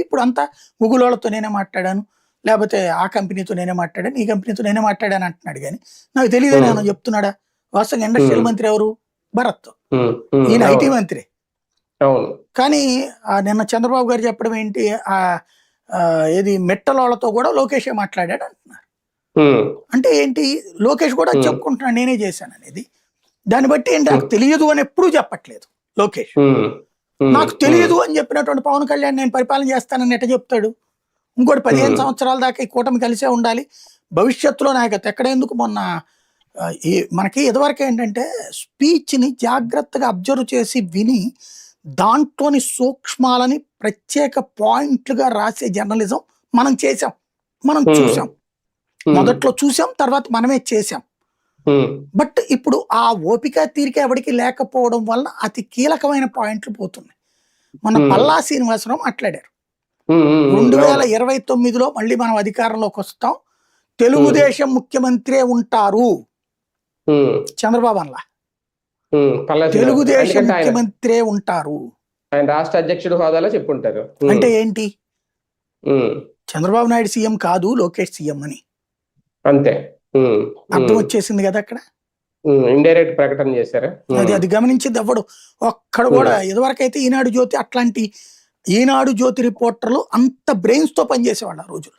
ఇప్పుడు అంతా గూగుల్ వాళ్ళతో నేనే మాట్లాడాను, లేకపోతే ఆ కంపెనీతో నేనే మాట్లాడాను, ఈ కంపెనీతో నేనే మాట్లాడాను అంటున్నాడు. కానీ నాకు తెలియదని ఏమన్నా చెప్తున్నాడా? వాస్తవంగా ఇండస్ట్రియల్ మంత్రి ఎవరు? భరత్. ఈయన ఐటీ మంత్రి. కానీ నిన్న చంద్రబాబు గారు చెప్పడం ఏంటి, ఏది మెట్టలోళ్ళతో కూడా లోకేషే మాట్లాడాడు అంటున్నారు. అంటే ఏంటి, లోకేష్ కూడా చెప్పుకుంటున్నాడు నేనే చేశాను అనేది. దాన్ని బట్టి ఏంటి, నాకు తెలియదు అని ఎప్పుడూ చెప్పట్లేదు లోకేష్. నాకు తెలియదు అని చెప్పినటువంటి పవన్ కళ్యాణ్ నేను పరిపాలన చేస్తానని ఎట్ట చెప్తాడు? ఇంకోటి 15 సంవత్సరాల దాకా ఈ కూటమి కలిసే ఉండాలి, భవిష్యత్తులో నాయకత్వం ఎక్కడ. ఎందుకు మొన్న మనకి ఇదివరకు ఏంటంటే స్పీచ్ని జాగ్రత్తగా అబ్జర్వ్ చేసి విని దాంట్లోని సూక్ష్మాలని ప్రత్యేక పాయింట్లుగా రాసే జర్నలిజం మనం చేసాం, మనం చూసాం. మొదట్లో చూసాం, తర్వాత మనమే చేసాం. బట్ ఇప్పుడు ఆ ఓపిక తీరిక ఎవరికి లేకపోవడం వల్ల అతి కీలకమైన పాయింట్లు పోతున్నాయి. మన పల్లా శ్రీనివాసరావు మాట్లాడారు, 2029లో మళ్ళీ మనం అధికారంలోకి వస్తాం, తెలుగుదేశం ముఖ్యమంత్రి ఉంటారు చంద్రబాబు అన్లా, తెలుగుదేశం ముఖ్యమంత్రి ఉంటారు. ఆయన రాష్ట్ర అధ్యక్షుడు హోదాలో చెప్పుంటారు. అంటే ఏంటి, చంద్రబాబు నాయుడు సీఎం కాదు, లోకేష్ సీఎం అని అంతే అర్థం వచ్చేసింది కదా అక్కడ. ఇండైరెక్ట్ ప్రకటన చేశారు. అది గమనించింది ఎవడు ఒక్కడ కూడా. ఇదివరకైతే ఈనాడు జ్యోతి అట్లాంటి, ఈనాడు జ్యోతి రిపోర్టర్లు అంత బ్రెయిన్స్ తో పనిచేసేవాళ్ళు ఆ రోజులు.